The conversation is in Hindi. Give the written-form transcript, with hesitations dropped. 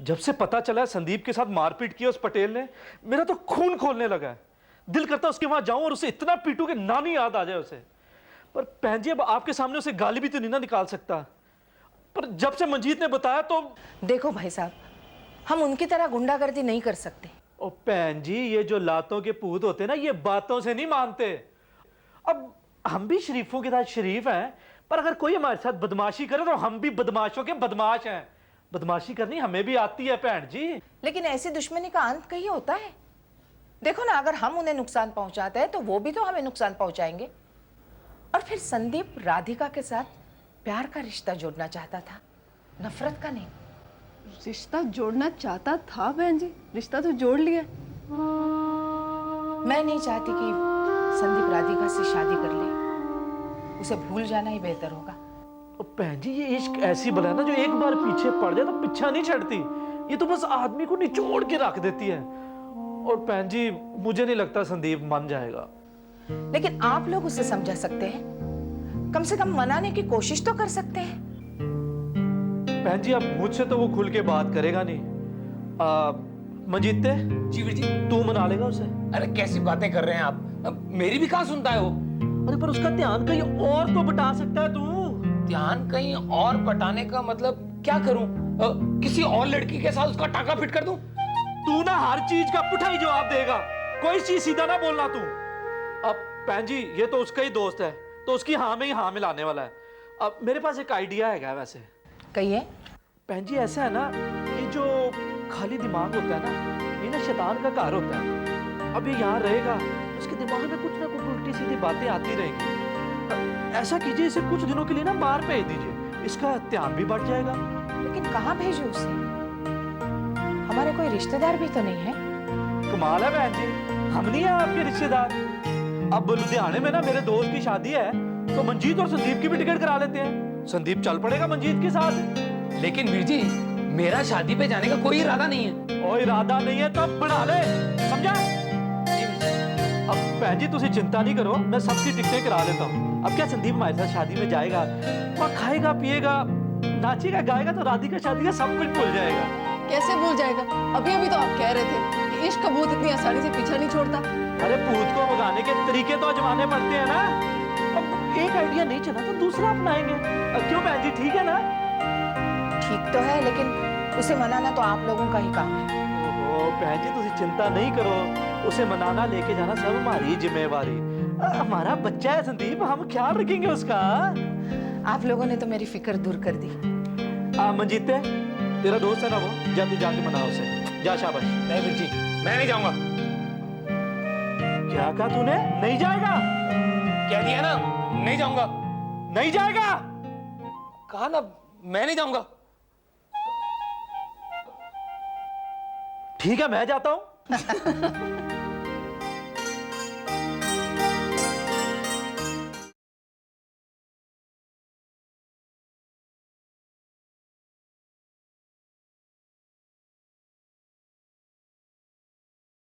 जब से पता चला है संदीप के साथ मारपीट की उस पटेल ने, मेरा तो खून खोलने लगा है। दिल करता उसके वहां जाऊं और उसे इतना पीटूं कि नानी याद आ जाए उसे। पर बहन जी, अब आपके सामने उसे गाली भी तो नहीं ना निकाल सकता। पर जब से मंजीत ने बताया तो। देखो भाई साहब, हम उनकी तरह गुंडागर्दी नहीं कर सकते। ओ बहन जी, ये जो लातों के पूत होते हैं ना, ये बातों से नहीं मानते। अब हम भी शरीफों के साथ शरीफ हैं, पर अगर कोई हमारे साथ बदमाशी करे तो हम भी बदमाशों के बदमाश हैं। बदमाशी करनी हमें भी आती है बहन जी। लेकिन ऐसी दुश्मनी का अंत कहीं होता है? देखो ना, अगर हम उन्हें नुकसान पहुंचाते हैं तो वो भी तो हमें नुकसान पहुंचाएंगे। और फिर संदीप राधिका के साथ प्यार का रिश्ता जोड़ना चाहता था, नफरत का नहीं। रिश्ता जोड़ना चाहता था बहन जी, रिश्ता तो जोड़ लिया। मैं नहीं चाहती कि संदीप राधिका से शादी कर ले। उसे भूल जाना ही बेहतर होगा। बहन जी, ये इश्क ऐसी बला है ना, जो एक बार पीछे पड़ जाए तो पीछा नहीं छड़ती। ये तो बस आदमी को निचोड़ के रख देती है। और बहन जी, मुझे नहीं लगता संदीप मान जाएगा। लेकिन आप लोग उसे समझा सकते हैं, कम से कम मनाने की कोशिश तो कर सकते हैं। बहन जी, अब मुझसे तो वो खुल के बात करेगा नहीं। मंजीते जी वीर जी। तू मना लेगा उसे? अरे कैसी बातें कर रहे हैं आप, अब मेरी भी कहाँ सुनता है वो। अरे पर उसका ध्यान कहीं और तो बटा सकता है तू। ध्यान कहीं और बटाने का मतलब क्या करूं? किसी और लड़की के साथ उसका टाका फिट कर दूं? तू ना हर चीज का पुठा ही जवाब देगा, कोई चीज सीधा ना बोलना तू। अब बहन जी, ये तो उसका ही दोस्त है, तो उसकी हाँ में ही हाँ मिलाने वाला है। अब मेरे पास एक आइडिया है वैसे। कहिए। बहन जी, ऐसा है ना, ये जो खाली दिमाग होता है ना, ये ना शैतान का घर होता है। अब ये यहाँ रहेगा, उसके दिमाग में कुछ ना कुछ उल्टी सीधी बातें आती रहेंगी। ऐसा कीजिए, इसे कुछ दिनों के लिए ना बाहर भेज दीजिए, इसका ध्यान भी बढ़ जाएगा। लेकिन कहाँ भेजूं उसे? हमारे कोई रिश्तेदार भी तो नहीं है। कमाल है बहन जी, हम नहीं है आपके रिश्तेदार। अब लुधियाने में ना मेरे दोस्त की शादी है, तो मंजीत और संदीप की भी टिकट करा लेते हैं। संदीप चल पड़ेगा मंजीत के साथ। लेकिन वीर जी, मेरा शादी पे जाने का कोई इरादा नहीं है। और इरादा नहीं है तब बना ले, समझा? अब बहन जी, तुसी चिंता नहीं करो, मैं सबकी टिकटें करा लेता हूँ। अब क्या संदीप हमारे साथ शादी में जाएगा, वहाँ खाएगा पिएगा नाचेगा गाएगा, तो राधिका शादी का सब कुछ भूल जाएगा। कैसे भूल जाएगा? अभी अभी तो आप कह रहे थे कि इश्क का भूत इतनी आसानी से पीछा नहीं छोड़ता। अरे भूत को भगाने के तरीके तो आजमाने पड़ते हैं ना। अब एक आइडिया नहीं चला तो दूसरा अपनाएंगे। क्यों बहन जी, ठीक है ना? ठीक तो है, लेकिन उसे मनाना तो आप लोगों का ही काम है। ओहो बहन जी, तुसी चिंता नहीं करो, उसे मनाना लेके जाना सब हमारी जिम्मेवारी। हमारा बच्चा है संदीप, हम ख्याल रखेंगे उसका। आप लोगों ने तो मेरी फिक्र दूर कर दी। मंजीते, तेरा दोस्त है ना वो, जा तू जाके मना उसे, जा शाबाश। नहीं वीर जी, मैं नहीं जाऊंगा। क्या कहा तूने? नहीं जाएगा? कह दिया ना, नहीं जाऊंगा। नहीं जाएगा? कहा ना, मैं नहीं जाऊंगा। ठीक है, मैं जाता हूं।